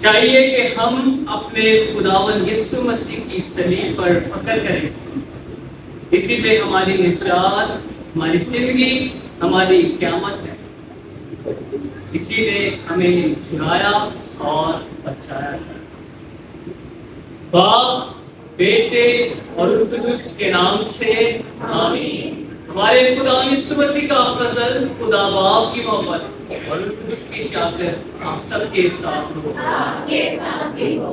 चाहिए कि हम अपने खुदावन यीशु मसीह की सलीब पर फख्र करें। इसी पे हमारी निजात, हमारी जिंदगी, हमारी क़यामत है। इसी ने हमें छुड़ाया और बचाया। बाप, बेटे और रूह कुद्दूस के नाम से आमीन। हमारे खुदा यीशु मसीह का फजल, खुदा बाप की मोहब्बत और रूह कुद्दूस की शागिर्द आप सबके साथ हो। आपके साथ भी हो।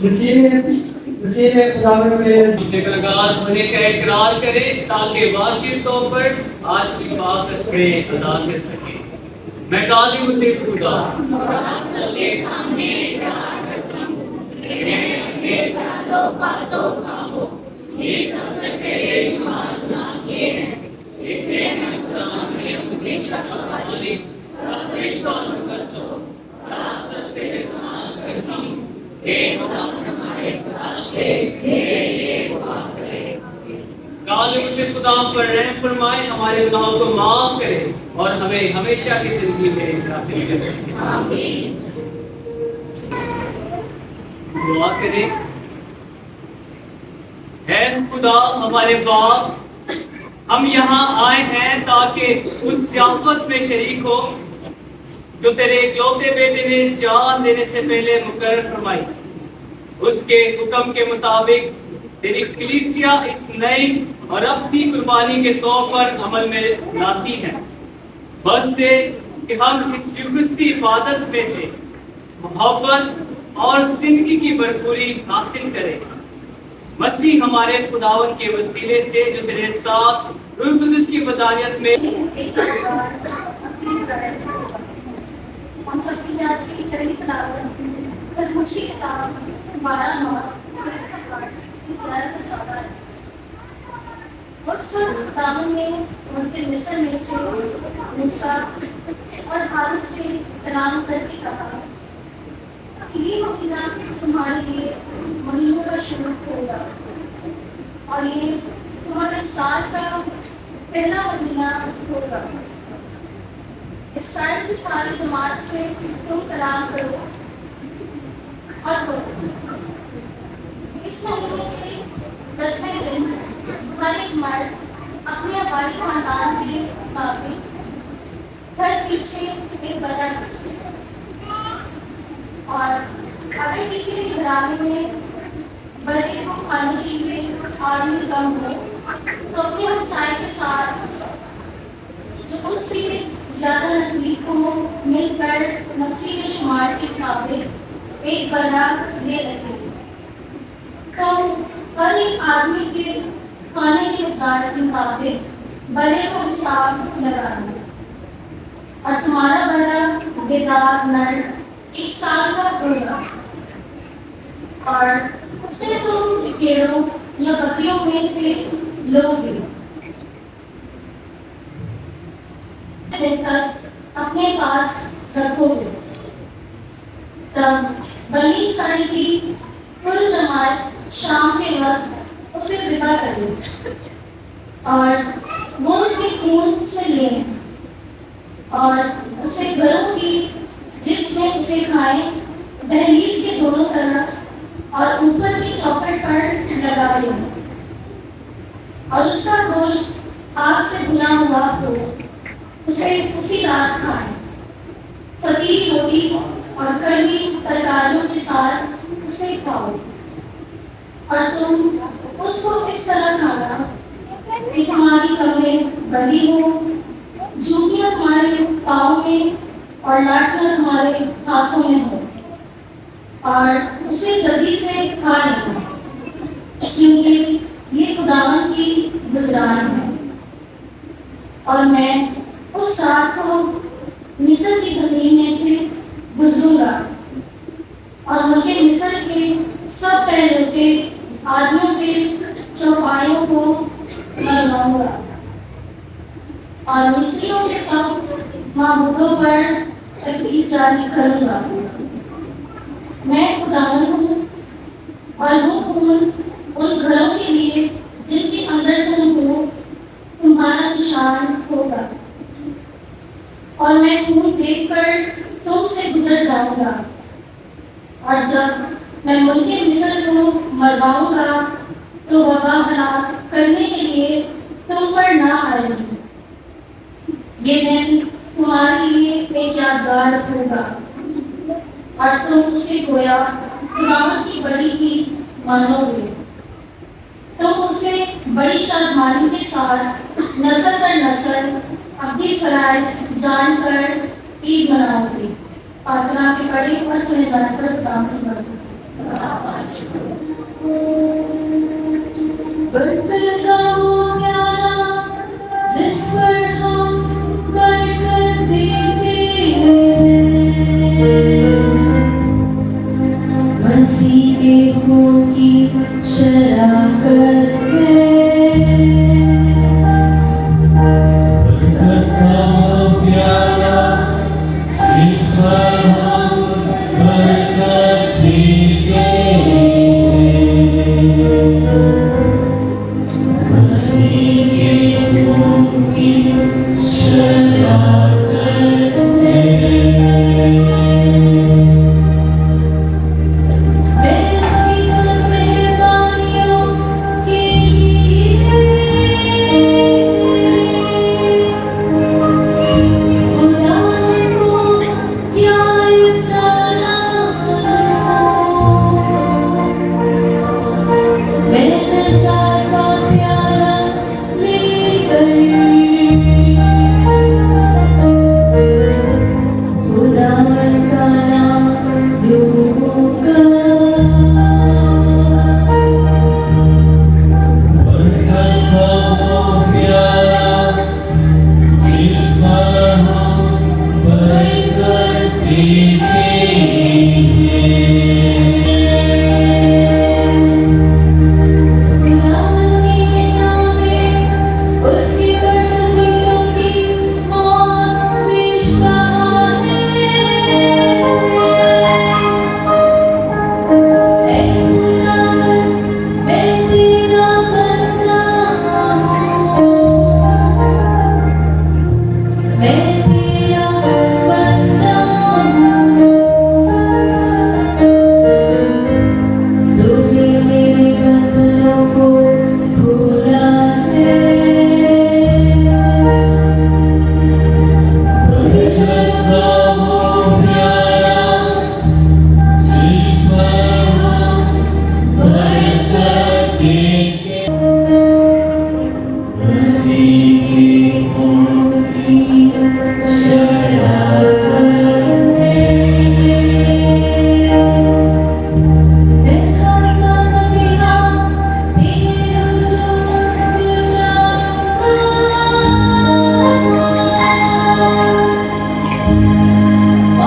मसीह में खुदावंद में गुनहगार होने का इकरार करें ताकि वाजिब तौर पर आज की पाक रस्में अदा कर सके। मैं काज़ी मुझे खुदा सबके सामने इकरार करता हूँ, मेरे बातों का हो, ये सबसे बेशुमार गुनाह किए हैं, इसलिए मैं सामने हमेशा तुम्हारी सब रिश्तों को कसो आप सबसे गुनाह करता हूँ। हे खुदा हमारे खुदा से मेरे लिए दुआ करे। काज़ी मुझे खुदा पर रहम फरमाए, हमारे गुनाहों को माफ करे और हमें हमेशा की जिंदगी में दाखिल करे। आमीन। दुआ करें। है खुदा हमारे बाप, हम यहाँ आए हैं ताकि उस ज़ियाफ़त में शरीक हो जो तेरे इकलौते बेटे ने जान देने से पहले मुकर्रर फरमाई। उसके हुक्म के मुताबिक तेरी कलीसिया इस नई और अपनी कुर्बानी के तौर पर अमल में लाती है। बख्श दे कि हम इस यूकरिस्ती इबादत में से मोहब्बत और जिंदगी की भरपूरी हासिल करें। मसीह हमारे खुदावन के वसीले से जो तेरे साथ रूह कुद्दूस की वदानियत में हम सबकी आज की पहली तिलावत खुशी किताब 12:9 उस वक्त खुदावन ने उनके मिस्र में से मूसा और हारून से कलाम करके कहा कि ये महीना तुम्हारे लिए महीनों का शुरू होगा और ये तुम्हारे साल का पहला महीना होगा। इस्राएल की सारी जमात से तुम कलाम करो और करो। इस महीने के 10वें दिन हर एक मर्द अपने आबादी खानदान के मुताबिक घर पीछे एक बदल और अगर किसी भी घराने में बड़े को खाने के लिए आदमी कम हो तो अपने हमसाये के साथ जो उससे ज्यादा नस्लीक को मिलकर नफली के शुमार के मुताबिक एक बना ले रखे। तो हर एक आदमी के खाने के मिक़दार के मुताबिक बड़े को हिसाब लगाना और तुम्हारा बड़ा बेदार नर 1 साल का होगा और उससे तुम भेड़ों या बकरियों में से लोगे। दिन तक अपने पास रखोगे। तब बनी इस्राएल की कुल जमात शाम के वक्त उसे ज़िबा करे और वो उसके खून से ले और उसे घरों की जिसमें उसे खाएं दहलीज के दोनों तरफ और ऊपर की चौखट पर लगा दें और उसका गोश्त आग से भुना हुआ हो उसे उसी रात खाएं। फतीली रोटी और कड़वी तरकारियों के साथ उसे खाओ और तुम उसको इस तरह खाना कि तुम्हारी कमरें बंदी हो तुम्हारे पाँव में और लाठियाँ तुम्हारे हाथों में हो, और उसे जल्दी से खा लेना, क्योंकि ये खुदावन की गुजरान है। और मैं उस रात को मिस्र की जमीन में से गुजरूंगा और उनके मिस्र के सब पहलों के आदमियों के चौपाइयों को मरवाऊंगा और मिस्रियों के सब माबूदों पर तकलीफ जारी करूंगा। मैं खुदावन हूँ और वो खून उन घरों के लिए जिनके अंदर तुम हो तुम्हारा निशान होगा, और मैं खून देखकर तुमसे गुजर जाऊंगा। और जब मैं मुल्के मिस्र को मरवाऊंगा तो वबा हलाक करने के लिए तुम पर ना आएगी। ये दिन तुम्हारे लिए एक यादगार होगा और तुम उसे गोया खुदावंद की बड़ी ही मानोगे। तुम उसे बड़ी शादमानी के साथ नस्ल दर नस्ल अपनी फराइज जानकर ईद मनाओगे। प्रार्थना के पढ़े और सुने जाने पर काम की बरकत का वो प्याला जिस पर हम बरकत देते हैं, मसीह के खून की शराकत है। बरकत का वो प्याला जिस पर हम बरकत देते हैं, मसीह के खून की शराकत है। मैं उसकी सब मेहरबानियों के लिए खुदावंद को क्या सलाम दूं। मैं नजात का प्याला लेकर खुदावंद का नाम लूंगा। बरकत का वो प्याला जिस पर हम बरकत देते हैं, खुदावंद की किताबें उसकी बरगज़ियों की मौत पेश कहा है। ऐ खुदावंद, मैं तेरा बंदा हूँ, मैं तेरा बंदा हूँ। तूने मेरे बंधनों को खोला है। बरकत का वो प्याला जिस पर हम बरकत देते हैं, मसीह के खून की शराकत है। मैं खाका ज़मीना तेरे हुज़ूर गुज़ारूंगा,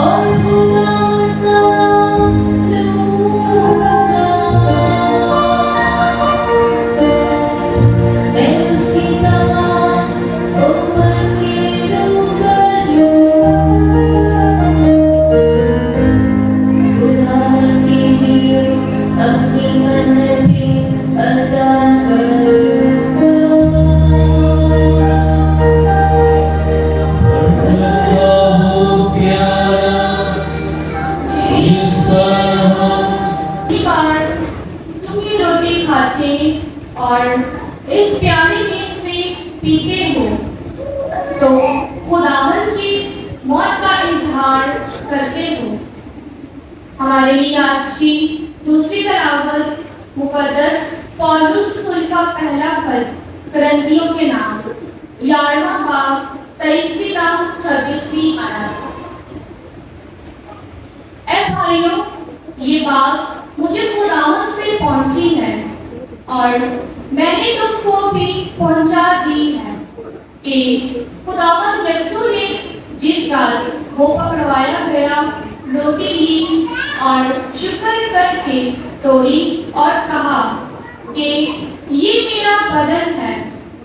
और खुदावंद का नाम लूंगा। मैं उसकी तमाम उम्मत के रूबरू खुदावंद के लिए अपनी मन्नतें अदा करूंगा। बरकत का वो प्याला जिस पर हम पहली बार तुम ये रोटी खाते और इस प्याले में से पीते हो तो खुदावंद की मौत का इजहार करते हो। हमारे लिए आज की दूसरी तलावत मुकद्दस पौलुस रसूल का पहला खत करंथियों के नाम 11वां बाब 23वीं का 26वीं आयत। ऐ भाइयों, ये बात मुझे खुदावंद से पहुंची है और मैंने तुमको भी पहुंचा दी है कि खुदावंद यीशु ने जिस रात वो पकड़वाया गया रोटी ली और शुक्र करके तोड़ी और कहा कि ये मेरा बदन है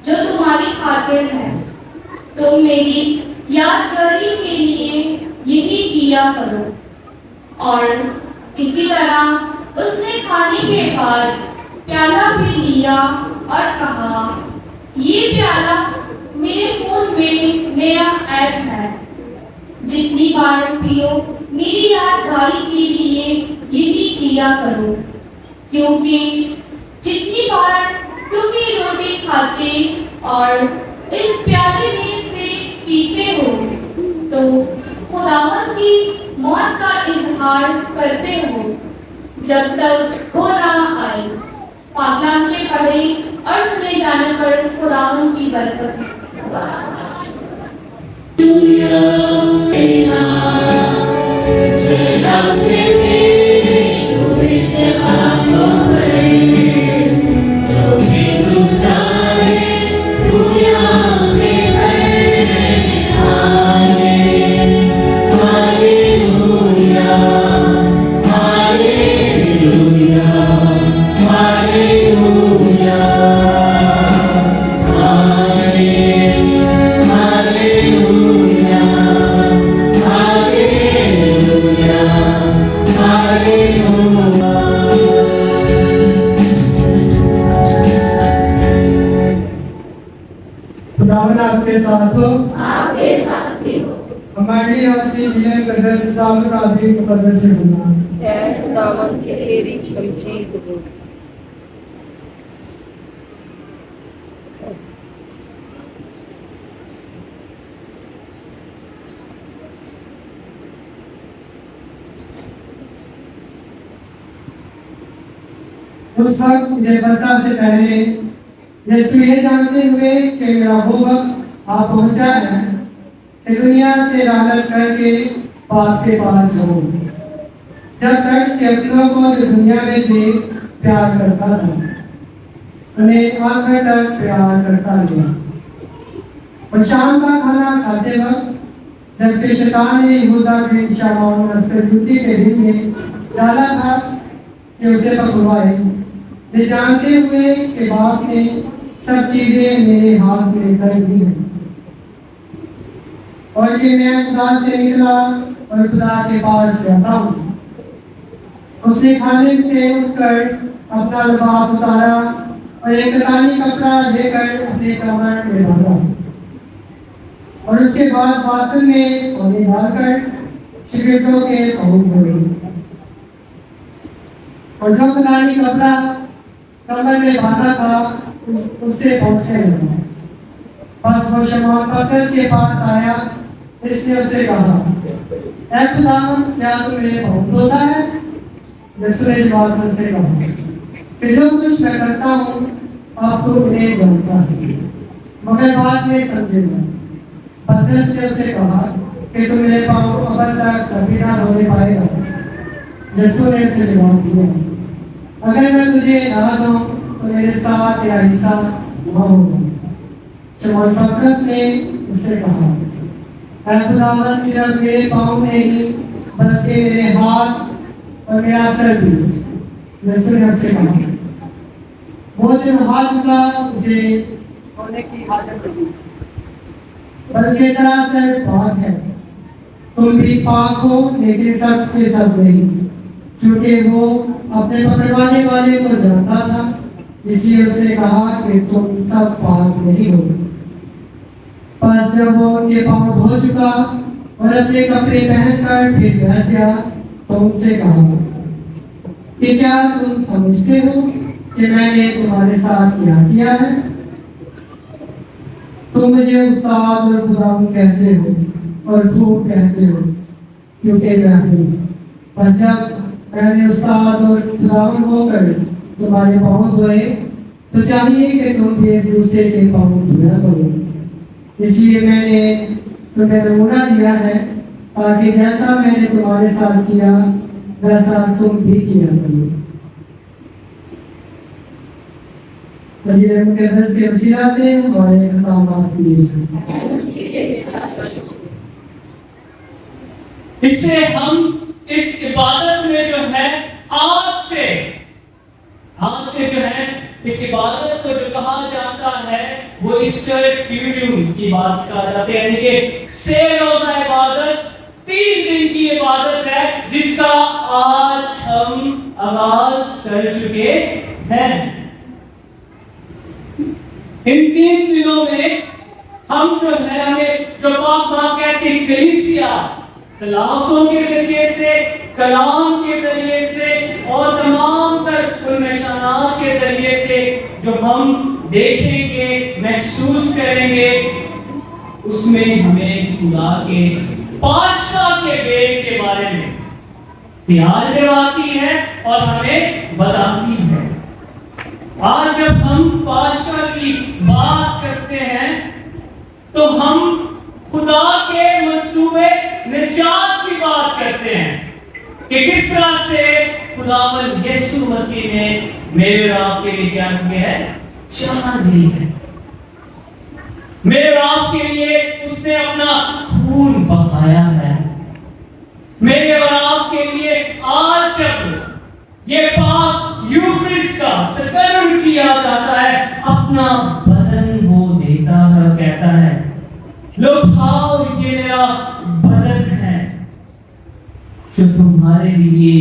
जो तुम्हारी खातिर है, तुम मेरी यादगारी के लिए यही किया करो। और इसी तरह उसने खाने के बाद प्याला भी लिया और कहा, ये प्याला मेरे खून में नया ऐद है, जितनी बार पियो मेरी यादगारी के लिए यही किया करो। क्योंकि जितनी बार तुम ये रोटी खाते और इस प्याले में से पीते हो तो खुदावंद की मौत का इजहार करते हो जब तक वो ना आए। पाकलाम के पढ़े और सुने जाने पर खुदावंद की बरकत। खुदावन आपके साथ हो। आपके साथ भी हो। हमारी असली जिले कदर खुदावन का भी मुकद्दस से होना। ऐ खुदावन की तेरी तमजीद हो। उस वक्त बेबसा से पहले यीशु ये जानते हुए कि मेरा वो वक्त आ पहुंचा है कि दुनिया से रालत करके बाप के पास हो, जब तक कि अपनों को जो दुनिया में थे प्यार करता था, उन्हें आखिर तक प्यार करता गया। और शाम का खाना खाते वक्त जबकि शैतान ने यहूदा बिन शमौन अस्करियोती के दिल में डाला था कि उसे पकड़वाए, ये जानते हुए कि बाप ने सब चीजें मेरे हाथ में कर दी हैं और कि मैं खुदा से निकला और खुदा के पास जाता हूँ। उसने खाने से उठकर अपना लिबास उतारा और एक कतानी कपड़ा लेकर अपने कमर में बांधा और उसके बाद बासन में पानी डालकर शिगिर्दों के पाँव धोए और जो कतानी कपड़ा कमर में बांधा था उससे पहुंचने लगा। बस वो शमौन पतरस के पास आया, इसने उससे कहा, ऐ खुदावन, क्या तू मेरे पाँव धोता है? यीशु ने जवाब में से कहा कि जो कुछ मैं करता हूँ आपको उन्हें जानता है, मगर बाद में समझेगा। पतरस ने उसे कहा कि तू मेरे पाँव अब तक कभी ना धोने पाएगा। यीशु ने उसे जवाब दिया, अगर मैं तुझे नहा दूं तो मेरे साथ या हिस्सा वहाँ होगा। शमौन पतरस ने उससे कहा, ऐ खुदावन, सिर्फ मेरे पाँव नहीं बल्कि मेरे हाथ और मेरा सर भी। यीशु ने उससे कहा, वो जो नहा चुका उसे धोने की हाजत नहीं, बल्कि सरासर पाक है। तुम भी पाक हो लेकिन सब के सब नहीं, क्योंकि वो अपने पकड़वाने वाले को जानता था, इसलिए उसने कहा कि तुम सब पाक नहीं हो। बस जब वो उनके पाँव धो चुका और अपने कपड़े पहनकर फिर बैठ गया तो उनसे कहा कि क्या तुम समझते हो कि मैंने तुम्हारे साथ क्या किया है? तुम मुझे उस्ताद और खुदावंद कहते हो और खूब कहते हो, क्योंकि मैं हूँ। बस जब मैंने उस्ताद और खुदावंद होकर तुम्हारे पाँव धोए तो चाहिए कि तुम भी एक दूसरे के पाँव धोया करो। इसलिए मैंने तुम्हें नमूना दिया है, ताकि जैसा मैंने तुम्हारे साथ किया वैसा तुम भी किया करो। वज़ीर मुक़द्दस के वसीला से हमारे खिताबात पेश करें। इससे हम इस इबादत में जो है आज से जो है इस इबादत को जो कहा जाता है वो ईस्टर ट्यूड्यूम की बात कहा जाता है, यानी कि 6 रोजा इबादत, 3 दिन की इबादत है जिसका आज हम आगाज कर चुके हैं। इन 3 दिनों में हम जो है हमें जो पाक मां कहती है कलीसिया तलाकों के जरिए से, कलाम के जरिए से और तमाम तर उन निशानात के जरिए से जो हम देखेंगे, महसूस करेंगे, उसमें हमें खुदा के पाशा के बेग के बारे में तैयार करवाती है और हमें बताती है। आज जब हम पाशा की बात करते हैं तो हम खुदा के मंसूबे निजात की बात करते हैं कि किस तरह से खुदावंद यीशु मसीह ने मेरे और आपके लिए क्या किया है, जान दी है। मेरे और आपके लिए उसने अपना खून बहाया है। मेरे और आपके लिए आज जब ये पाक यूक्रिस्ट का तकर्रुम किया जाता है, अपना बदन वो देता है, कहता है लो खाओ, ये मेरा बदन है जो तुम्हारे लिए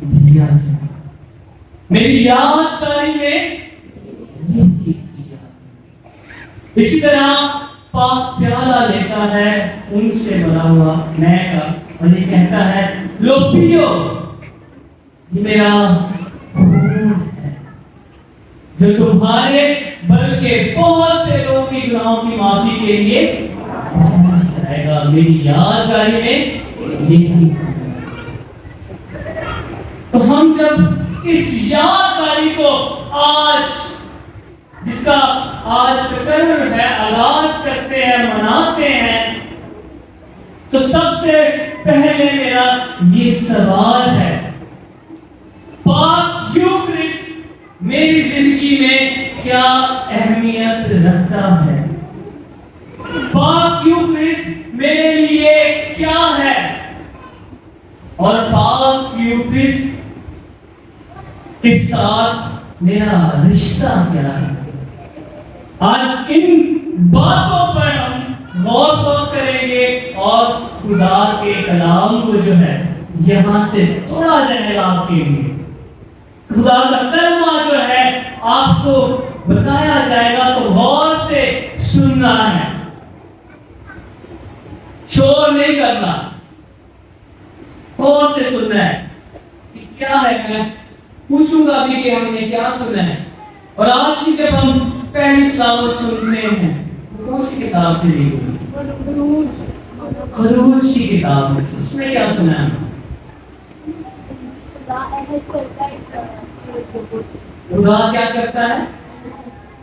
दिया जाए। मेरी यादगारी में ये किया। इसी तरह पाक प्याला लेता है उनसे बना हुआ नए का और ये कहता है लो पियो, ये मेरा खून है जो तुम्हारे बल्कि बहुत से लोगों की गुनाहों की माफी के लिए जाएगा। मेरी यादगारी में यही। तो हम जब इस यादगारी को आज जिसका आज तकर्रुर है आगाज करते हैं, मनाते हैं, तो सबसे पहले मेरा ये सवाल है, पाक यूक्रिस्ट मेरी जिंदगी में क्या अहमियत रखता है? पाक यूक्रिस्ट मेरे लिए क्या है और पाक यूक्रिस्ट के साथ मेरा रिश्ता क्या है? आज इन बातों पर हम गौर करेंगे और खुदा के कलाम को जो है यहां से थोड़ा जाएगा आपके लिए। खुदा का कलमा जो है आपको बताया जाएगा, तो गौर से सुनना है, शोर नहीं करना, गौर से सुनना है कि क्या है। मैं पूछूंगा भी कि हमने क्या सुना है। और आज की जब हम पहली किताब सुनते हैं, कौन सी किताब से ली हुई? खरूज की किताब में से उसमें क्या सुना है? खुदा क्या करता है?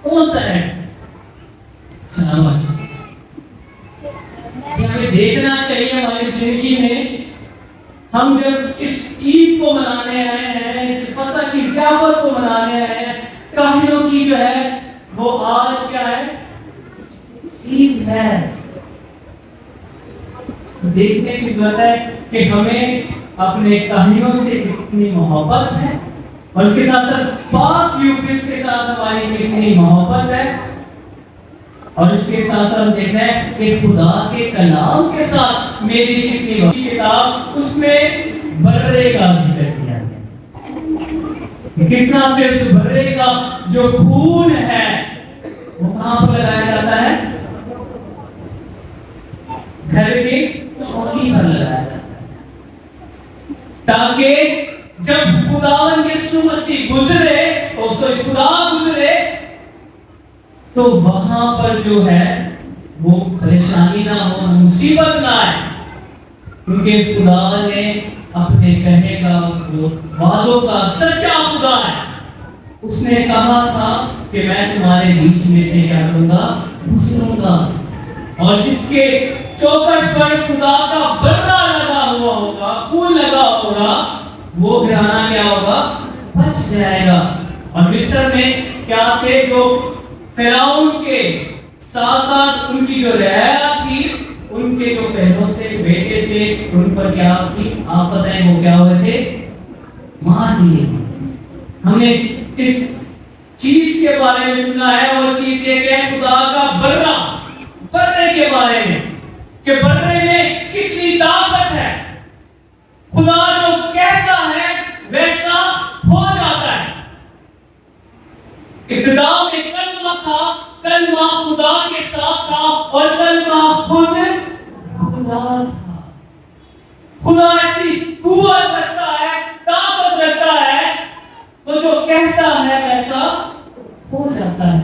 कौन सा है? शाबाश। हमें देखना चाहिए हमारी जिंदगी में, हम जब इस ईद को मनाने आए हैं, इस फसह की ज़ियाफत को मनाने आए हैं, काफिरों की जो है वो आज क्या है? ईद है। देखने की जरूरत है कि हमें अपने काहिनों से कितनी मोहब्बत है और उसके साथ साथ पाक यूक्रिस्ट के साथ हमारी कितनी मोहब्बत है, और उसके साथ साथ देखना है कि खुदा के कलाम के साथ मेरी कितनी किताब, उसमें बर्रे का जिक्र किया गया। किस तरह से उस बर्रे का जो खून है वो कहां पर लगाया जाता है? घर की चौकी पर लगाया जाता है, ताकि जब खुदावंद यीशु मसीह गुजरे, खुदा गुजरे, तो वहां पर जो है वो परेशानी ना हो, मुसीबत ना आए, क्योंकि खुदा ने अपने कहे का वादों का सच्चा खुदा है। उसने कहा था कि मैं तुम्हारे बीच में से क्या करूंगा? गुजरूंगा। और जिसके चौखट पर खुदा का बर्रा लगा हुआ होगा, खून लगा होगा, वो घराना क्या होगा, बच जाएगा। और मिस्र में क्या थे, जो फिरौन के साथ साथ उनकी जो रियाया थी, उनके जो पहलौते बेटे थे, उन पर क्या थी आफतें, वो क्या हुए थे, मार दिए। हमने इस चीज के बारे में सुना है, वो चीज ये है खुदा का बर्रा, बर्रे के बारे में, कि बर्रे में कितनी ताकत है। खुदा जो कहता है वैसा हो जाता है। इब्तिदा में कलमा था, कलमा खुदा के साथ था और कलमा खुद खुदा था। खुदा ऐसी कुव्वत रखता है, ताकत रखता है, वो जो कहता है वैसा हो जाता है।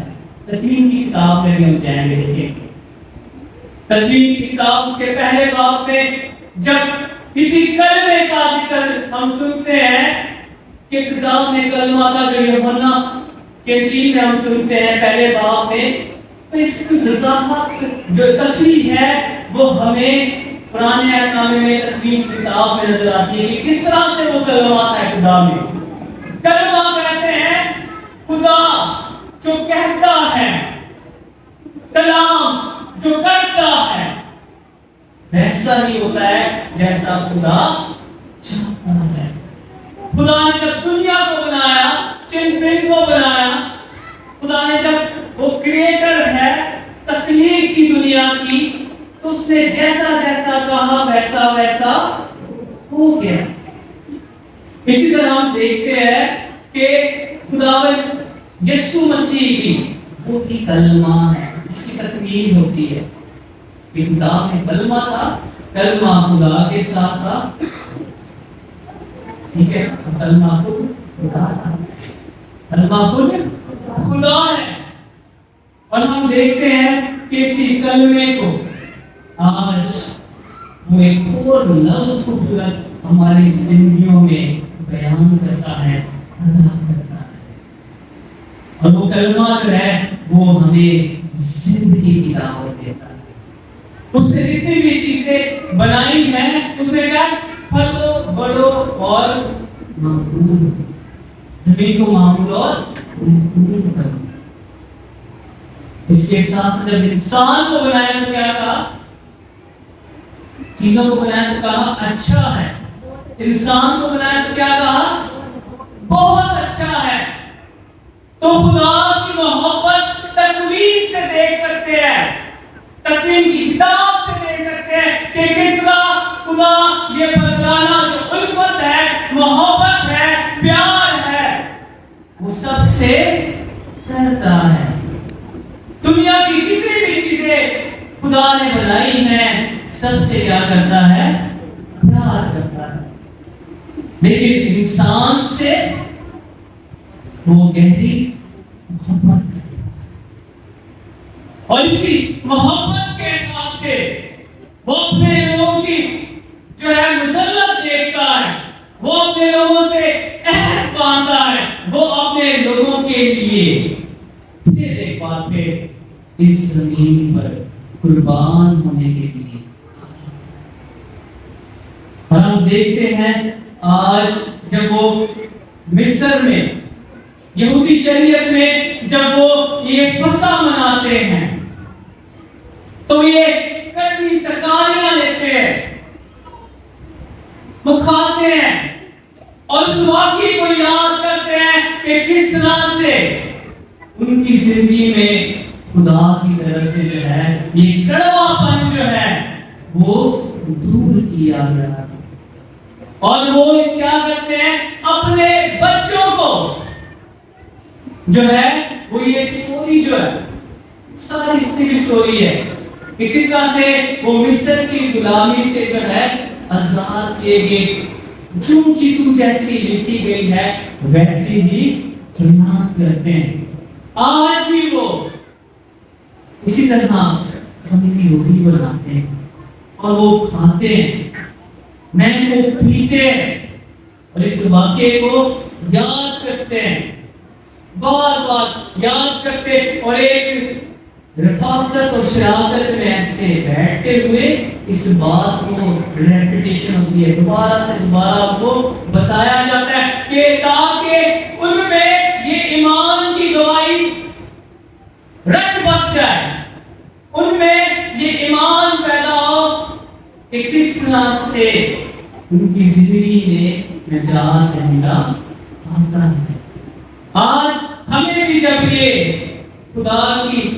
तकवीन की किताब में भी हम जाएंगे, देखेंगे। तकवीन की किताब उसके पहले बाब में जब इसी कलमे का जिक्र हम सुनते हैं कि इब्तिदा में कलमा था, जो यूहन्ना के इंजील में हम सुनते हैं पहले बाब में, तो इसकी वजाहत जो तशरीह है वो हमें पुराने अहदनामे में तकवीन की किताब में नजर आती है कि किस तरह से वो कलमा था। इब्तिदा में कलमा कहते हैं खुदा जो कहता है, कलाम जो करता है, वैसा ही होता है जैसा खुदा चाहता है। खुदा ने जब दुनिया को बनाया, चिन्ह को बनाया, खुदा ने जब वो क्रिएटर है, तख्लीक की दुनिया की, तो उसने जैसा जैसा कहा वैसा वैसा हो गया। इसी तरह हम देखते हैं कि खुदावंद यीशु मसीह की वो भी कलमा है, इसकी तकमील होती है। खुदा में कलमा था, कलमा खुदा के साथ था, ठीक है, कलमा खुदा था, कलमा खुद खुदा है। और हम देखते हैं कि इसी कलमे को आज वो एक और लफ्ज़ खूबसूरत हमारी जिंदगियों में बयान करता है, अदा करता है। और वो कलमा जो है वो हमें जिंदगी की दावत देता है। उसने जितनी भी चीजें बनाई हैं, उसने क्या फलो बड़ो और मामूल, जमीन को मामूल और महफूज करो। इसके साथ जब इंसान को बनाया तो क्या कहा, चीजों को बनाया तो कहा अच्छा है, इंसान को बनाया तो क्या कहा, बहुत अच्छा है। तो खुदा की मोहब्बत तकवीन से देख सकते हैं, तकवीन की किताब से देख सकते हैं कि किस तरह खुदा ये बदलाना जो उल्फत है, मोहब्बत है, प्यार है, वो सबसे करता है। दुनिया की जितनी भी चीजें खुदा ने बनाई हैं, सबसे क्या करता है, प्यार करता है। लेकिन इंसान से वो गहरी मोहब्बत करता है, और इसी मोहब्बत के नाते वो अपने लोगों की जो है मुसल्लत देखता है, वो अपने लोगों से अहद बांधता है, वो अपने लोगों के लिए फिर एक बार फिर इस जमीन पर कुर्बान होने के लिए। और हम देखते हैं आज जब वो मिस्र में यहूदी शरीयत में जब वो ये फसा मनाते हैं, तो ये कड़वी तकारियां लेते हैं, वो खाते हैं और उस वाक़ये को याद करते हैं कि किस तरह से उनकी जिंदगी में खुदा की तरफ से जो है ये कड़वापन जो है वो दूर किया गया। और वो क्या करते हैं, अपने बच्चों को जो है वो ये स्टोरी जो है, सारी जितनी भी स्टोरी है कि किस तरह से वो मिस्र की गुलामी से जो है आजाद किए गए, जो कि तू जैसी लिखी गई है वैसी ही याद करते हैं। आज भी वो इसी तरह खमीरी रोटी बनाते हैं और वो खाते हैं, मैं को पीते हैं और इस वाक़ये को याद करते हैं, बार बार याद करते। और एक रफाकत और शराकत में ऐसे बैठते हुए इस बात को रेपिटेशन होती है, दोबारा से दोबारा आपको बताया जाता है कि ताकि उनमें ये ईमान की गवाही रच बस जाए, उनमें ये ईमान पैदा हो कि किस तरह से उनकी जिंदगी में निजात मिला आता है। आज हमें भी जब ये खुदा की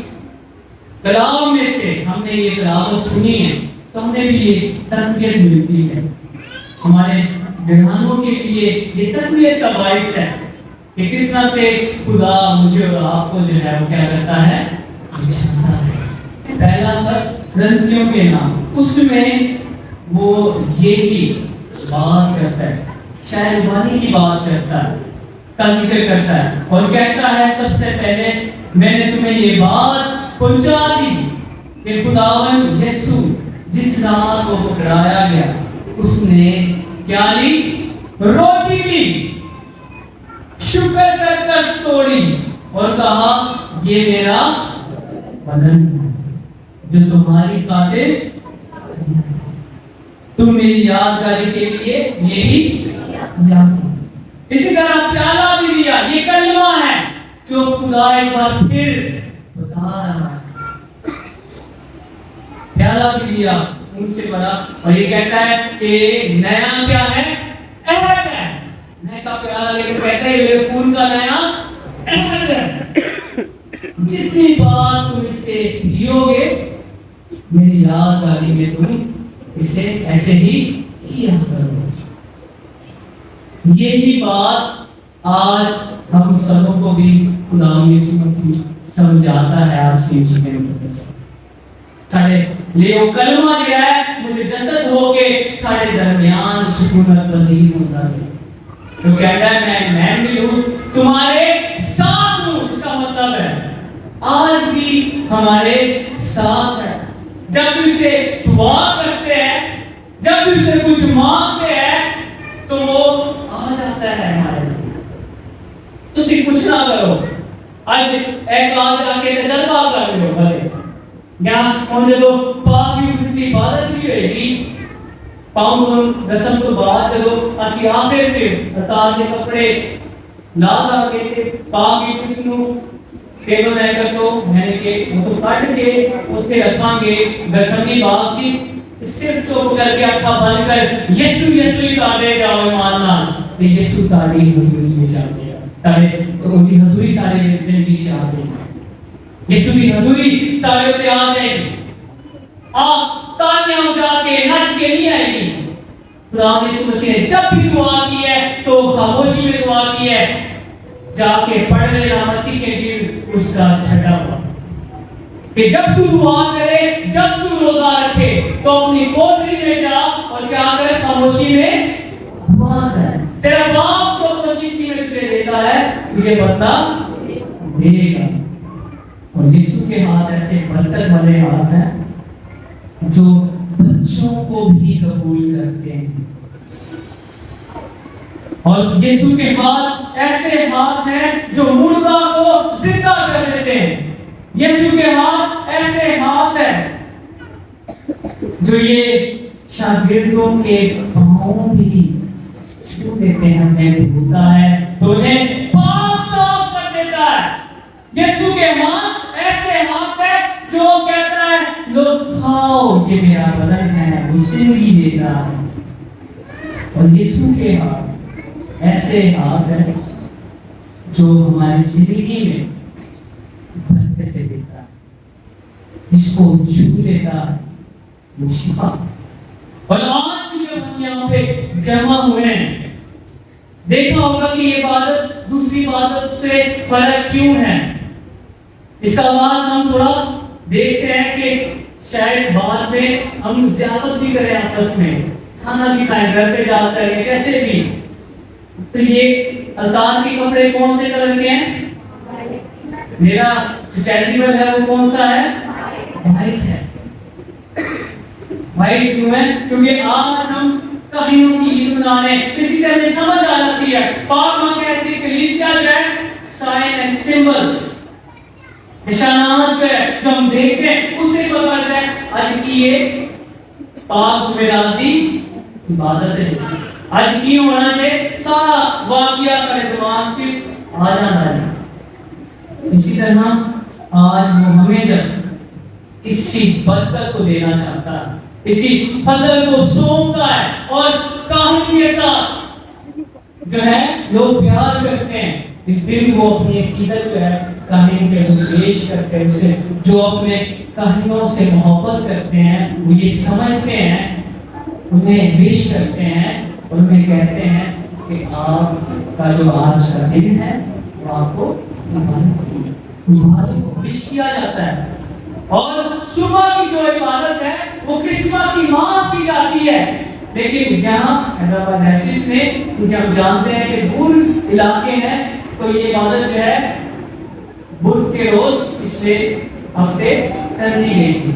कलाम में से हमने ये तिलावत सुनी है तो हमें भी ये तरबियत मिलती है, हमारे घरानों के लिए ये तरबियत का बाइस है कि किस तरह से खुदा मुझे और आपको जो है वो क्या करता है, दिखाता है। पहला खत ग्रंथियों के नाम, उसमें वो यही बात करता है, शायद वाणी की बात करता है, का जिक्र करता है और कहता है सबसे पहले मैंने तुम्हें ये बात पहुंचा दी कि खुदावन यीशु जिस रात को पकड़ाया गया उसने क्या ली, रोटी ली, शुक्र कर तोड़ी और कहा ये मेरा बदन जो तुम्हारी खातिर, तुम मेरी यादगारी के लिए यही याद। इसी तरह प्याला भी लिया, ये कलमा है जो खुदा एक बार फिर बता रहा है। प्याला भी लिया, उनसे पढ़ा और ये कहता है कि नया क्या है, अहद है। नया का प्याला लेकर कहता है मेरे खून का नया अहद है। जितनी बार तुम इससे पियोगे मेरी यादगारी में तुम इसे ऐसे ही किया करो। यही बात आज हम सबों को भी खुदा यीशु मसीह समझाता है। आज के जीवन में सारे लियो कलमा जो है मुझे जसद होके सारे दरमियान सुकूनत पसीन होता है। तो कहता है मैं भी हूँ तुम्हारे साथ हूँ, इसका मतलब है आज भी हमारे साथ है। जब भी उसे दुआ करते हैं, जब भी उसे कुछ मांगते हैं तो वो आ जाता है हमारे लिए। तो सिर्फ कुछ ना करो, आज एक आज आके तजर्बा कर लो भले क्या उन्हें तो पाक की उसकी इबादत भी होगी पाउं रस्म तो बाद जब ਅਸੀਂ आखिर से अतार के कपड़े ला के पाक की उसनु टेबल लेकर तो मैंने के वो तो काट के उसे रखांगे दसमी बात सी सिर्फ चुप करके आंखें बंद कर यीशु यीशु ही तारे जाओ मानना तो यीशु तारी हुजूरी में जाते हैं तारे तो उनकी हुजूरी तारे जिंदगी से आ जाएगी। यीशु की हजूरी तारे पे आ जाएगी। आप तालियां जाके नच के नहीं आएगी। खुदा यीशु मसीह ने जब भी दुआ की है तो खामोशी में दुआ की है, जाके पढ़ लेना मत्ती के इंजील उसका छठा हुआ कि जब तू दुआ करे, जब तू रोजा रखे तो अपनी कोठरी में जा और क्या कर खामोशी में दुआ कर। तेरा बाप जो मसीही में तुझे देता है तुझे बदला देगा। और यीशु के हाथ ऐसे बरकत वाले हाथ हैं जो बच्चों को भी कबूल करते हैं। और यीशु के हाथ ऐसे हाथ हैं जो मुर्दा को जिंदा कर देते हैं। यीशु के हाथ ऐसे हाथ हैं जो ये शागिर्दों के पांव भी छू लेते हैं, हमें धोता है तो उन्हें पांव साफ कर देता है। यीशु के हाथ ऐसे हाथ है जो कहता है लो खाओ ये मेरा बदन है, वो जिंदगी देता है। और यीशु के हाथ ऐसे हाथ है जो हमारी जिंदगी में बरकतें देता है, जिसको छू लेता है वो शिफा। और आज भी जब हम यहाँ पे जमा हुए हैं, देखा होगा कि ये इबादत दूसरी इबादत से फर्क क्यों है। इसका आवाज हम थोड़ा देखते हैं कि शायद बाद में हम ज़ियादत भी करें, आपस में खाना भी खाएं, घर पे जाकर या जैसे भी। तो ये अल्तार के कपड़े कौन से कलर के हैं? मेरा जो चैसिबल है वो कौन सा है? व्हाइट है। व्हाइट क्यों है? क्योंकि आज हम कहियों की ईद मनाने, किसी से हमें समझ आ जाती है। पाक मां कहती है कलीसिया जो है साइन एंड सिंबल, निशानात जो है जो हम देखते हैं उससे पता चलता है आज की ये पाक जुमेरात दी इबादत है। आज की होना चाहिए सारा वाकया सारे दिमाग से आ जाना है। इसी तरह आज वो हमें जब इसी बरकत को देना चाहता है, इसी फजल को सौंपता है और काहिन के साथ जो है लोग प्यार करते हैं, इस दिन वो अपनी अकीदत जो है काहिन के पेश करते हैं। उसे जो अपने काहिनों से मोहब्बत करते हैं वो ये समझते हैं, उन्हें विश करते हैं और उन्हें कहते हैं कि आपका जो आज का दिन है वो आपको विश किया जाता है। और सुबह की जो इबादत है वो क्रिसमस की मास की जाती है। लेकिन यहाँ हैदराबाद डायसिस में, क्योंकि हम जानते हैं कि दूर इलाके हैं, तो ये इबादत जो है बुध के रोज पिछले हफ्ते कर दी गई थी,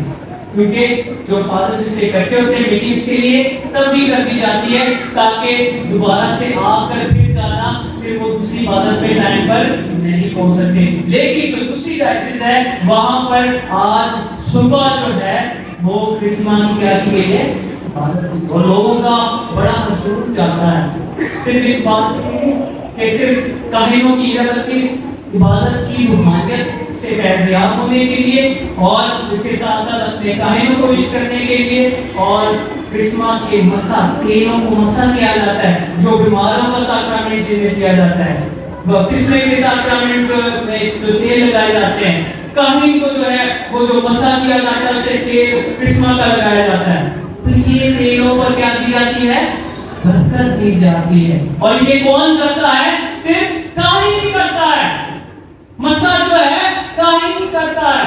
क्योंकि जो फादर्स से इकट्ठे होते हैं मीटिंग्स के लिए तब भी कर दी जाती है, ताकि दोबारा से आकर फिर जाना, फिर वो दूसरी इबादत पे टाइम पर नहीं पहुंच सकते। लेकिन जो दूसरी डायसिस है वहां पर आज सुबह जो है वो क्रिसमस की क्या की गई है और लोगों का बड़ा हजूम जाता है। सिर्फ इस बात के सिर्फ काहिनों की बल्कि इस इबादत की रूहानियत से फैज़याब होने के लिए और इसके साथ साथ अपने काहिनों को विश करने के लिए और क्रिसमस के मसा तेलों को मसा किया जाता है, जो बीमारों का साक्रामेंट जिन्हें दिया जाता है, बपतिस्मे के साक्रामेंट जो तेल लगाए जाते हैं, काहिन को जो है वो जो मसा किया जाता है उसे तेल क्रिसमस का लगाया जाता है। तो ये तेलों पर क्या दी जाती है? बरकत दी जाती है। और ये कौन करता है? सिर्फ काहिन ही करता है। मसा जो है काहिन ही करता है,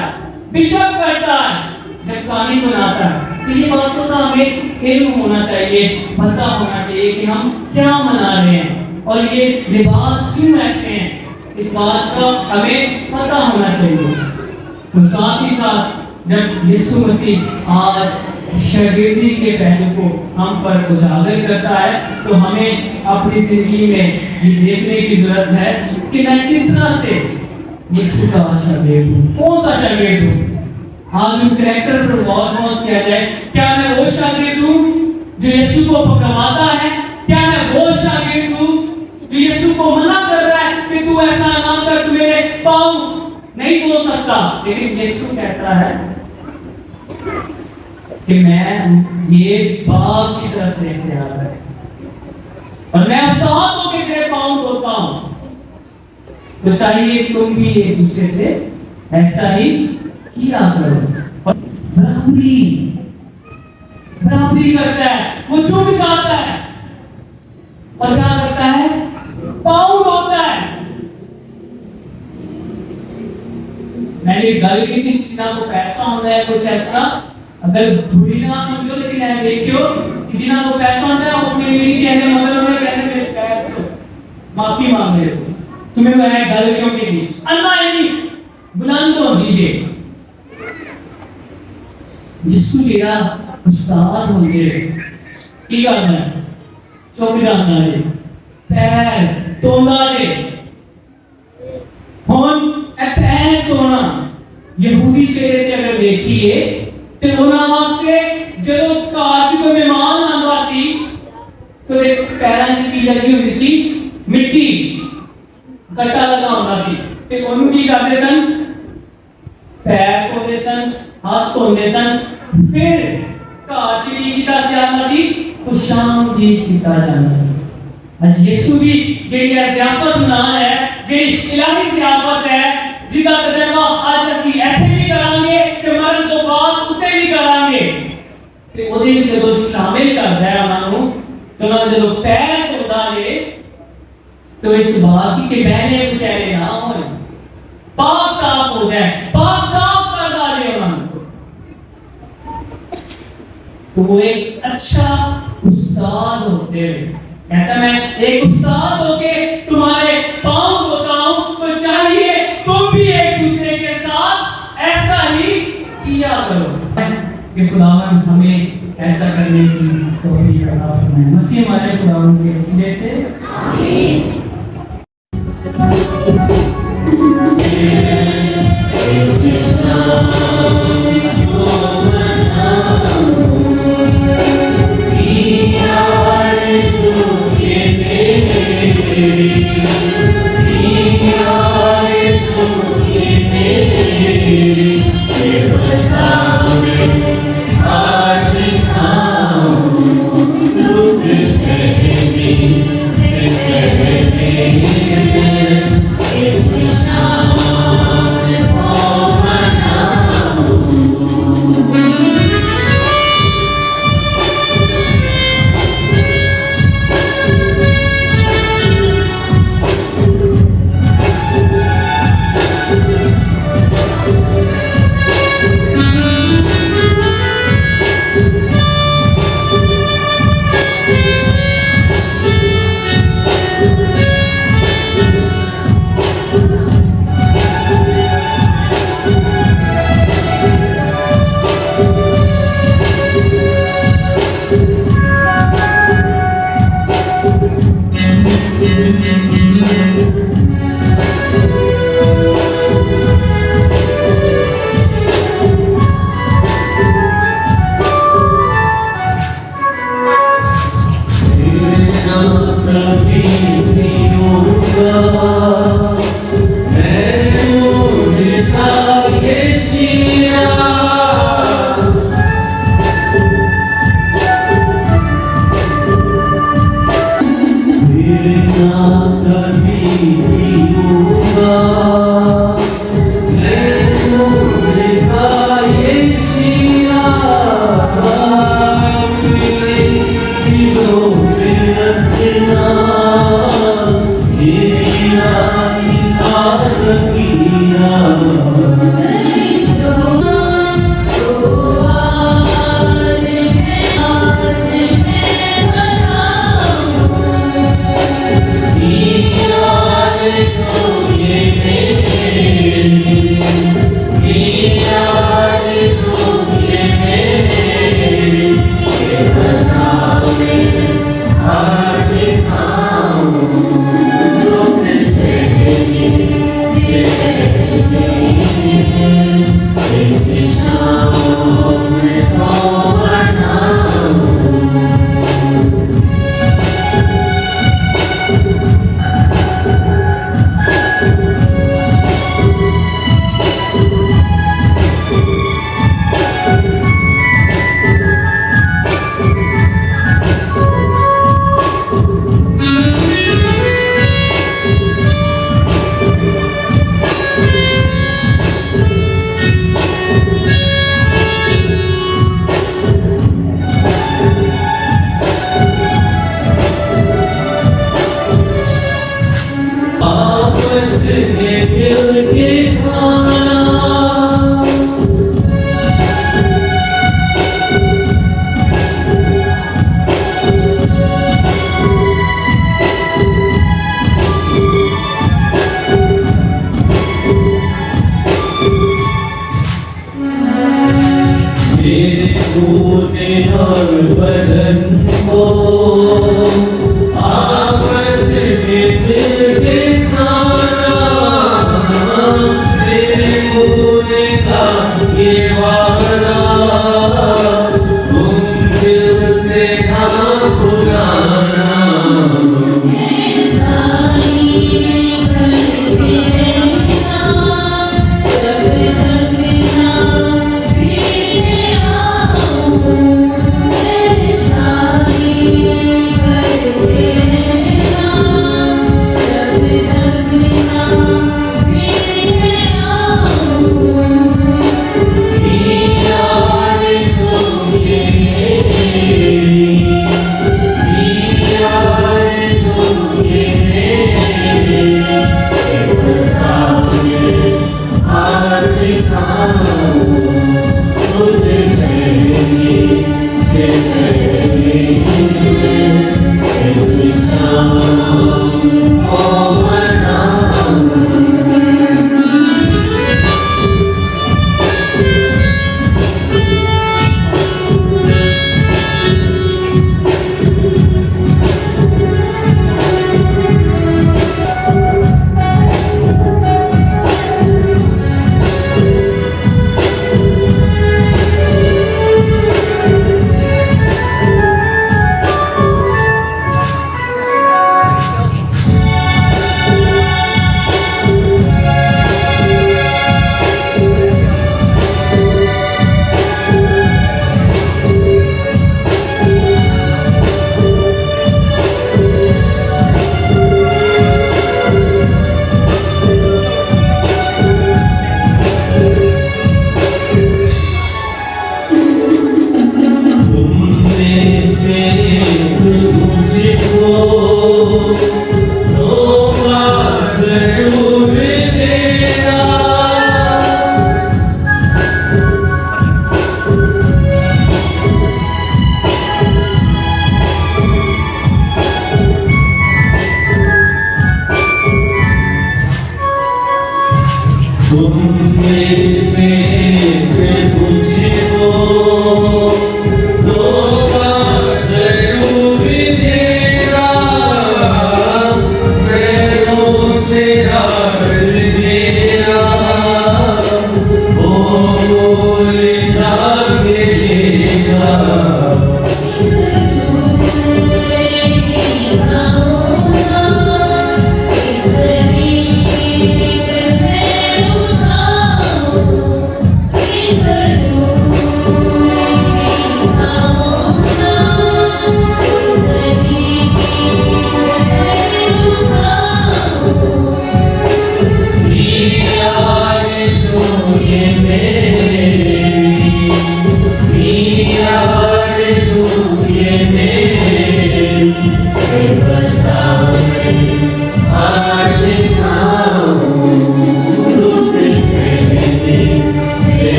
बिशप करता है जब काहिन बनाता है। तो ये बातों का हमें इल्म होना चाहिए, पता होना चाहिए कि हम क्या मना रहे हैं और ये लिबास क्यों ऐसे हैं, इस बात का हमें पता होना चाहिए। तो साथ ही साथ जब यीशु मसीह आज शागिर्दी के पहलू को हम पर उजागर करता है, तो हमें अपनी जिंदगी में ये देखने की जरूरत है कि मैं किस तरह से यीशु का शागिर्द हूँ, कौन सा शागिर्द हूँ। आज उन कैरेक्टर पर गौर किया जाए। क्या मैं वो शागिर्द हूँ जो यीशु को पकड़वाता है? क्या मैं वो शागिर्द हूँ जो यीशु को मना कर रहा है कि तू ऐसा ना कर, तू मेरे पाँव नहीं धो सकता, लेकिन यीशु कहता है कि मैं ये बाप की तरफ से इख्तियार है और मैं उस्ताद होकर तेरे पाँव धोता हूँ। तो चाहिए तुम भी एक दूसरे से ऐसा ही किया करो। और बराबरी करता है, वो झुक जाता है और क्या करता है? पाँव धोता है। मैंने गल की थी, जिन्हों को पैसा होता है कुछ ऐसा, अगर बुरी ना समझो, लेकिन ऐ देखियो कि जिन्हों को पैसा होता है वो अपनी मेरी चैनल मगर उन्हें कहते मेरे पैर छो माफी मांग रहे हो, तुम्हें वो है गल क्यों की थी? अल्लाह यानी बुलंद हो दीजिए। यीशु तेरा उस्ताद होंगे की करना है, चुप जाना जी, पैर तोड़ा जी। हुन ए पैर तोड़ना यहूदी शेरे च अगर देखिए ते उन्हां वास्ते जदों घर च कोई मेहमान आंदा सी तो दे पैरां च की लगी हुई सी मिट्टी, कट्टा लगा होंदा सी ते ओनू की करदे सन? पैर धोंदे सन, हाथ धोंदे सन, फिर घर च की कीता जांदा सी? खुशामदीद कीता जांदा सी। अज यीशु भी जेड़ी ज़ियाफत ना है, जेड़ी इलाही ज़ियाफत है, जिदा तजर्बा आज असी ऐथे भी करांगे ते मरण तो बाद उते भी करांगे, ते ओदे विच जदों शामिल करदा है उन्हां नूं, तो उन्हां ने जदों पैर धोंदा है तो इस बात की कि बहने कुचैले ना होए, पाक साफ हो जाए, पाक साफ कर दे उन्हां नूं। तो वो एक अच्छा उस्ताद होते हैं। कहता मैं एक उस्ताद होके तुम्हारे पाँव धोता हूं, तो चाहिए तुम भी एक दूसरे के साथ ऐसा ही किया करो कि खुदावंद हमें ऐसा करने की तौफीक अता फरमाए। मसीह हमारे खुदावंद के वसीले से आमीन। Is this love?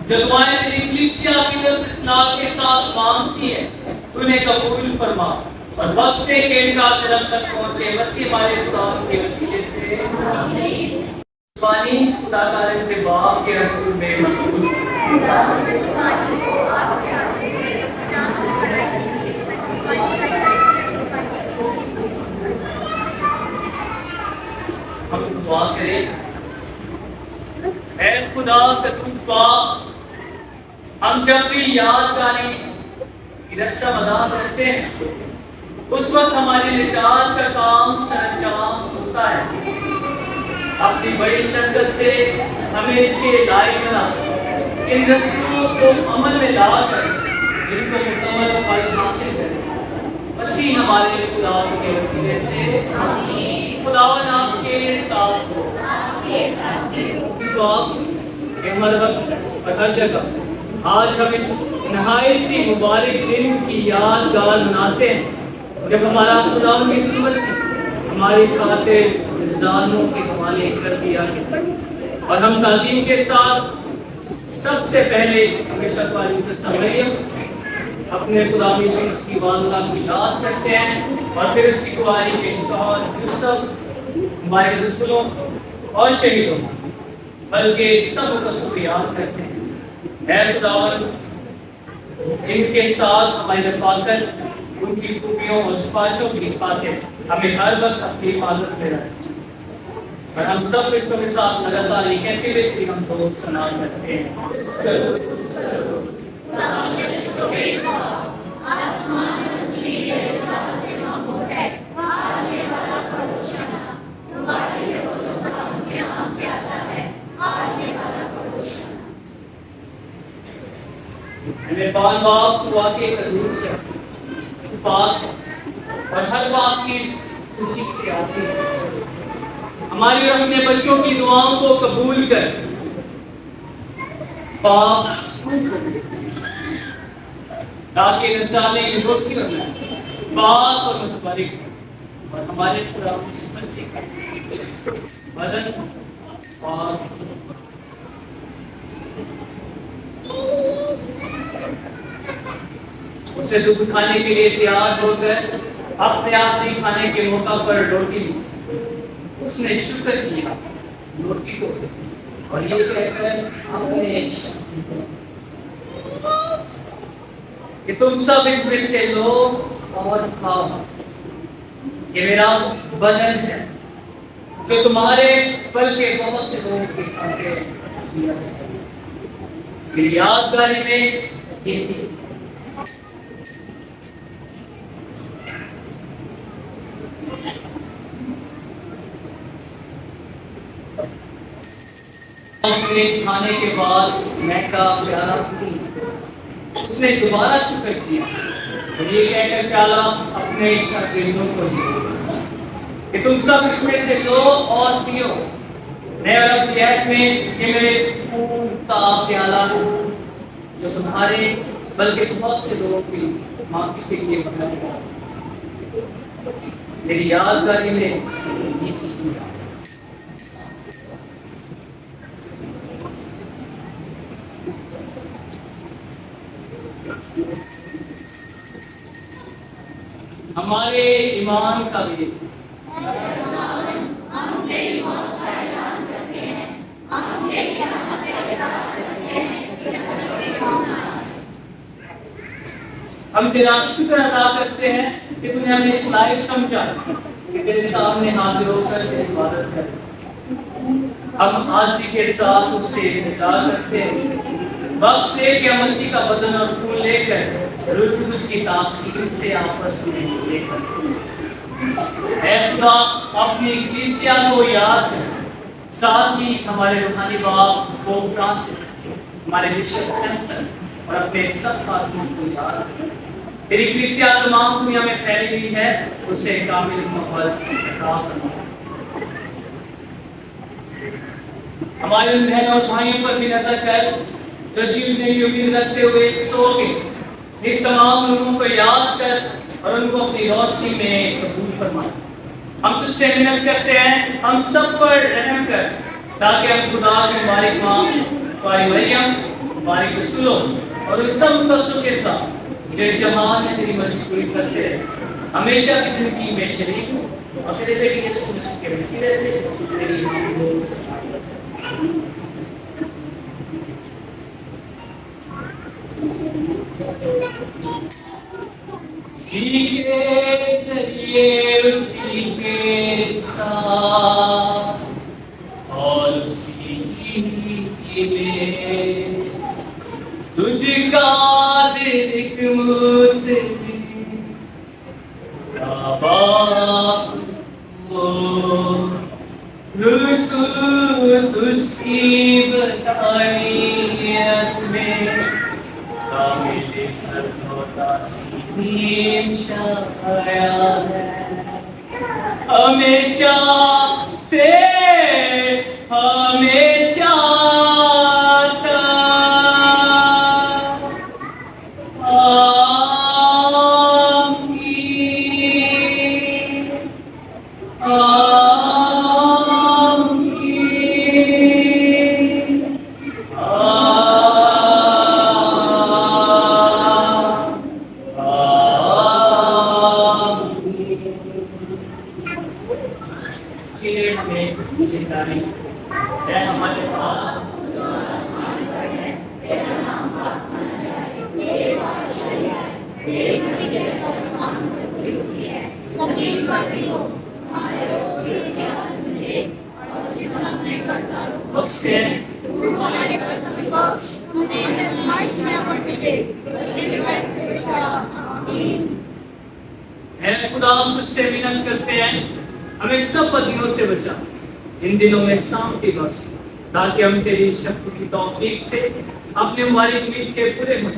जो दुआएं तेरी कलीसिया की तरफ इस्लाह के साथ मांगती है तूने कबूल फरमा और बख्शने के इनकार से रब तक पहुंचे मसीह हमारे खुदा के वसीले से आमीन। पानी खुदा ताला के बाप के रसूल में मकबूल हम दुआ करें। ऐ खुदा कद्दूस बाप, हम जब भी याद करें कि रस्म अदा करते हैं उस वक्त हमारी निजात का काम सरंजाम होता है। अपनी बड़ी शक्ति से हमें इसके लायक बना, इन रस्मों को अमल में लाकर इनको मुकम्मल फल हासिल करें। मसीह हमारे खुदा के वसीले से आमीन। खुदावंद आपके साथ हो। वक्त हर वक्त और हर जगह आज हम इस नहायत ही मुबारक दिन की यादगार मनाते हैं जब हमारा खुदा यीशु मसीह हमारी खातिर जानों के हवाले कर दिया गया। और हम ताज़ीम के साथ सबसे पहले हमेशा अपने खुदा यीशु मसीह की वालदा को याद करते हैं और फिर उसकी कुआरी के शौहर यूसुफ, हमारे रसूलों और शहीदों बल्कि सब को याद करते हैं। ऐ खुदावंद, इनके साथ हमारी रफ़ाकत, उनकी खूबियों और सिफारिशों की खातिर हमें हर वक्त अपनी हिफाजत में रखें। और हम सब इसको के साथ लगातार ये कहते हुए कि हम तो सना करते हैं। मेहरबान बाप दुआ के कदूर से पाक और हर बात चीज खुशी से आती है। हमारी और अपने बच्चों की दुआओं को कबूल कर पाप ताकि नज़ारे की रोटी करना बात और मुबारक और हमारे खुदा मसीह का बदन और उसे दुख खाने के लिए तैयार होकर अपने आखिरी खाने के मौका पर रोटी ली। उसने शुक्र किया रोटी को और ये कहकर अपने कि तुम सब इसमें से लो और खाओ, ये मेरा बदन है जो तुम्हारे बल्कि बहुत से लोगों के खाते मेरी यादगारी में ये थी। खाने के बाद मैं का प्याला पी, उसने दोबारा शुक्र किया और ये कहकर प्याला अपने शागिर्दों को दिया कि तुम सब इसमें से लो और पियो। मैं अरब रियायत में कि मेरे खून का प्याला जो तुम्हारे बल्कि बहुत से लोगों की माफी के लिए बनाया मेरी यादगारी में हमारे ईमान का भी हम तेरा शुक्र अदा करते हैं कि तूने हमें इस लायक समझा कि तेरे सामने हाजिर होकर तेरी इबादत करें। हम आजी के साथ उससे इंतजार करते हैं वक्त से कि हम मसीह का बदन और खून लेकर रूह कुदस की तासीर से आपस में लेकर खुदा अपनी कलीसिया को याद कर, साथ ही हमारे रूहानी बाप पोप फ्रांसिस, हमारे बिशप सैमसन और अपने सब खातून को याद कर। तेरी कलीसिया तमाम दुनिया में फैली हुई है, उससे कामिल मोहब्बत हमारे उन बहनों और भाइयों पर भी नजर कर जो जीवने की उम्मीद रखते हुए सो गए। इस तमाम लोगों को याद कर और उनको अपनी रोशनी में कबूल फरमा। हम तुझसे विनती करते हैं, हम सब पर रहम कर ताकि हम खुदा की मुबारक माँ हमारी मरियम, हमारी रसूलों और उन सब मुक़द्दसों के साथ जो इस जमात में तेरी मर्जी पूरी करते हैं हमेशा की जिंदगी में शरीक हो और तेरे बेटे यीशु मसीह के वसीले से तेरी सीखे सरिये उसी के साथ और उसी में तुझका दिल मुद तुझकी बतानियत में कामिल सरवता सीन शाया है हमेशा से हमेशा हमें सिखाई है। हमारे पास बख्श है खुदा, हम तुझसे विनती करते हैं, हमें सब बदियों से बचा, इन दिनों में शांति बख्श, ताकि हम तेरी शक्ति की तौफीक से अपने हमारी उम्मीद के पूरे हों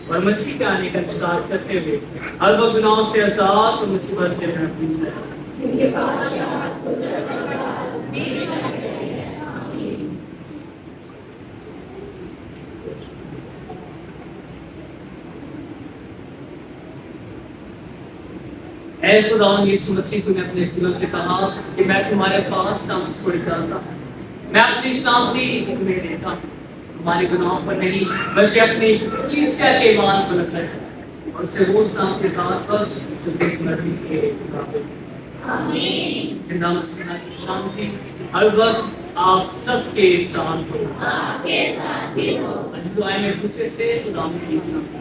और मसीह के आने का इंतजार करते हुए हर वक्त गुनाहों से आजाद और मुसीबत से महफूज रहे। ऐ खुदा, यीशु मसीह तूने अपने दिलों से कहा कि मैं तुम्हारे पास नाम छोड़ जाता, मैं अपनी सलामती तुम्हें देता, हमारे गुनाहों पर नहीं बल्कि अपनी कलीसिया के ईमान पर नजर और उसे वो शांति बख्श जो तेरे मसीह के आमीन। जिंदा मसीह की शांति हर वक्त आप सबके साथ हो, आपके साथ भी हो। अजीजों, आए में खुशी से खुदा की शांति।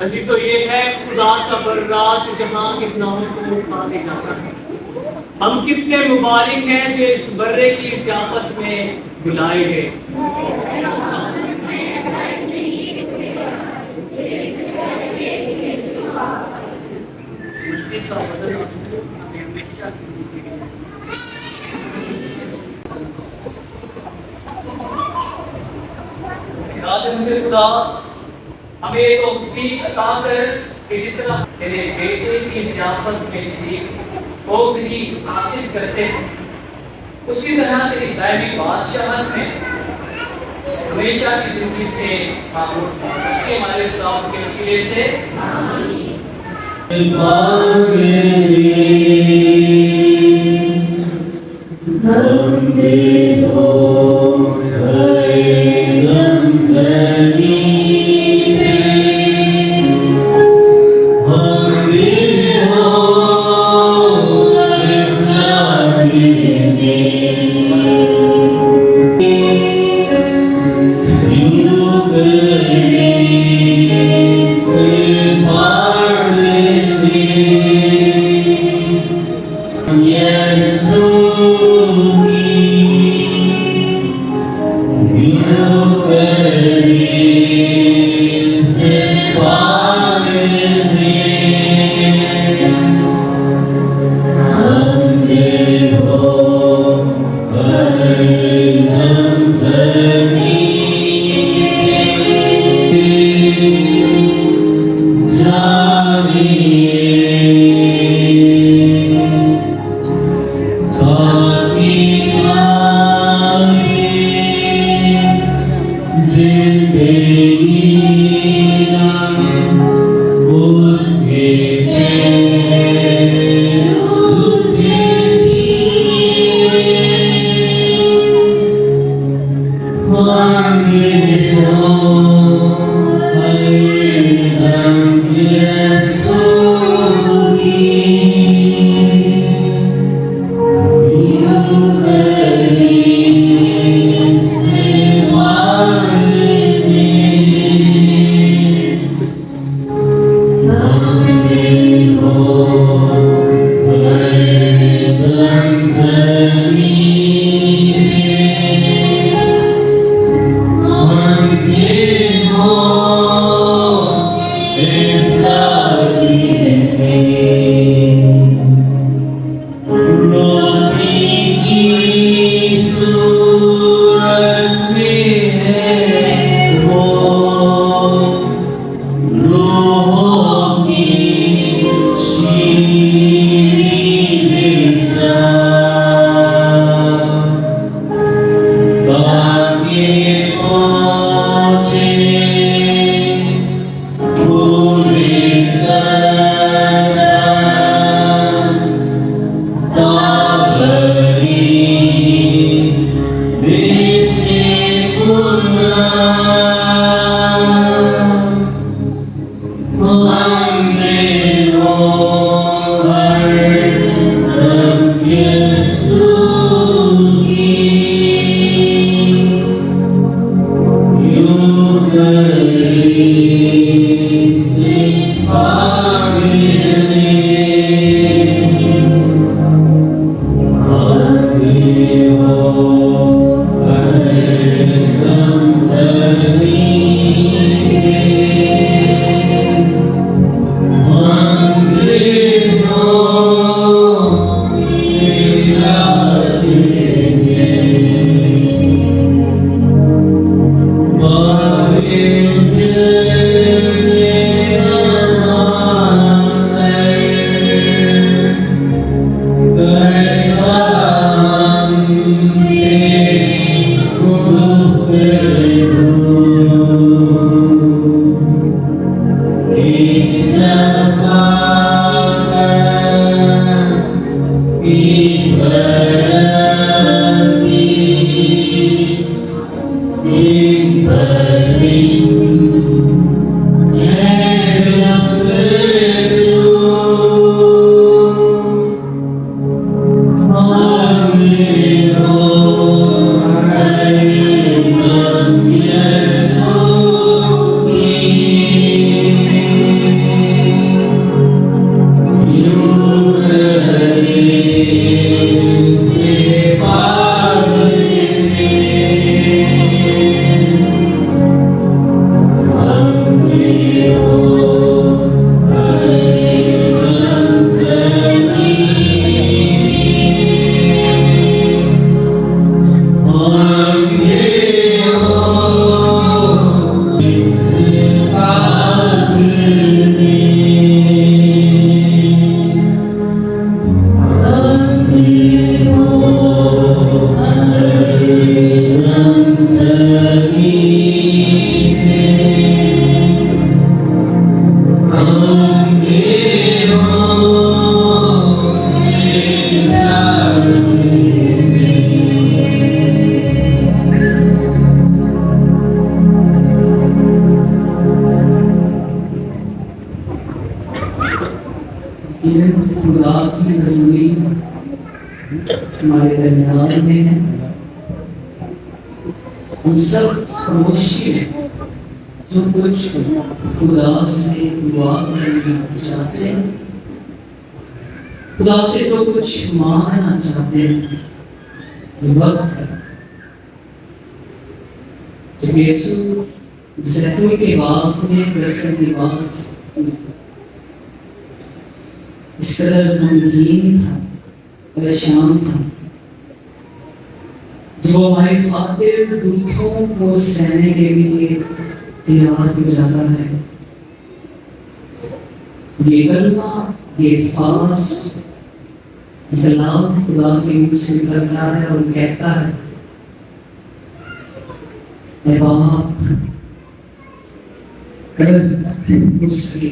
अजीजों, ये है खुदा का बर्रात जहां के गुनाहों को उठाने जाता है। हम कितने मुबारक हैं जो इस बर्रे की ज़ियाफत में बुलाए गए। मसीह का बदन हमें हमेशा खुदा हमें तौफीक अता कर कि जिस तरह तेरे बेटे की ज़ियाफत में शरीक होकर हासिल करते हैं, उसी तरह तेरी दायमी बादशाहत में हमेशा की जिंदगी से मामूर इससे हमारे खुदा के वसीले से आमीन। Yeah. खुदा की हजूरी हमारे दरमियान में है। हम सब खामोशी है जो कुछ खुदा से दुआ करना चाहते हैं, खुदा से जो कुछ मांगना चाहते हैं, ये वक्त है जब यीशु जैतून के बाग में गरसन की बात इस कदर गमगीन था, परेशान था, जो हमारी खातिर दुखों को सहने के लिए तैयार हो जाता है। ये कलमा, ये फास्ट, ये कलाम खुदा के मुंह से निकलता है और कहता है, ऐ बाप, कर उसके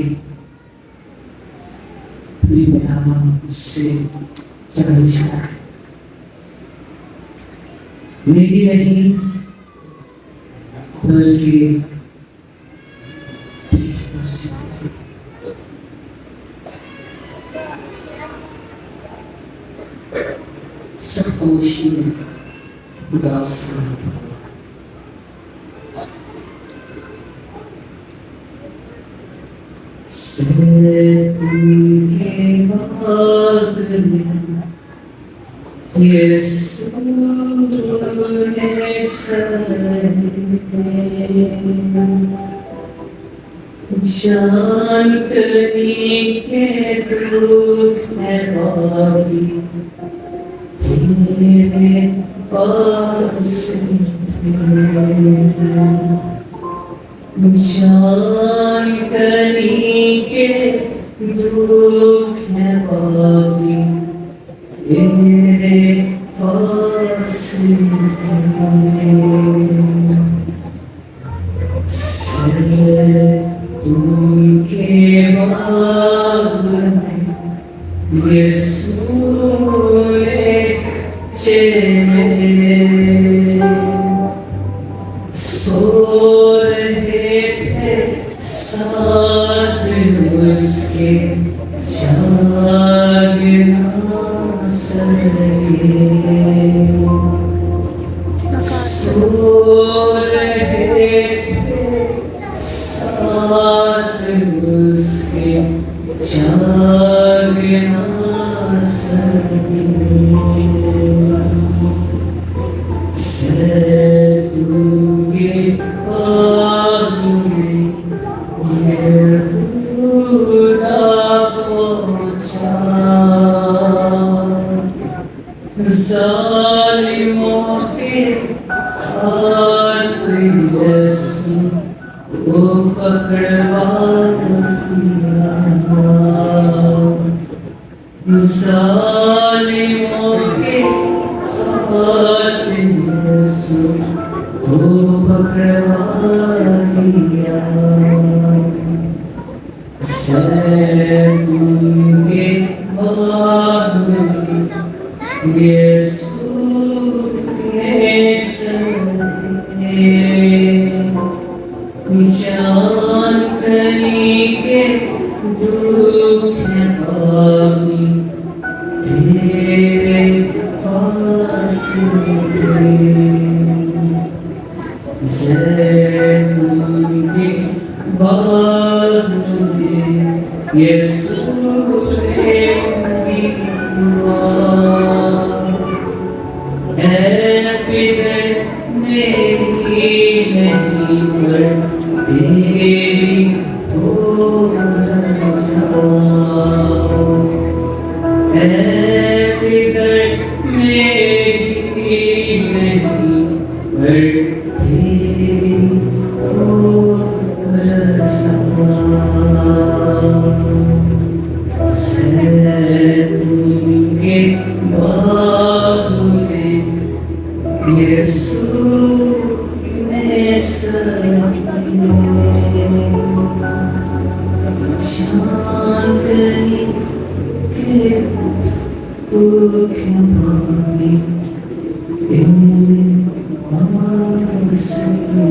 उससे चल जा, मेरी नहीं बल्कि सब खामोशी में उदास के बाद में यीशु ने सहे जानकनी के दुख है बाबी तेरे पास थे। जानकनी के दुख है बाबी तेरे पास थे। तुमके बाग में यीशु ने चले सो रहे थे साथ उसके जाग ना सके। सो रहे थे साथ उसके जाग ना सके। सैदूके बाग में यहूदा पहुंचा। जालिमों के हाथ यीशु को पकड़वा दिया। जालिमों के हाथ यीशु को पकड़वा दिया। जैतून के बाग में यीशु ने सने जानकनी के दुख है बाबी तेरे पास थे। जैतून के बाग में यीशु ने उनकी दुआ पितर मेरी नहीं पर तेरी हो रज़ा। पितर मेरी नहीं पर तेरी हो रज़ा। सैदून के बाग में यीशु ने सने जानकनी के दुख बाबी तेरे पास थे।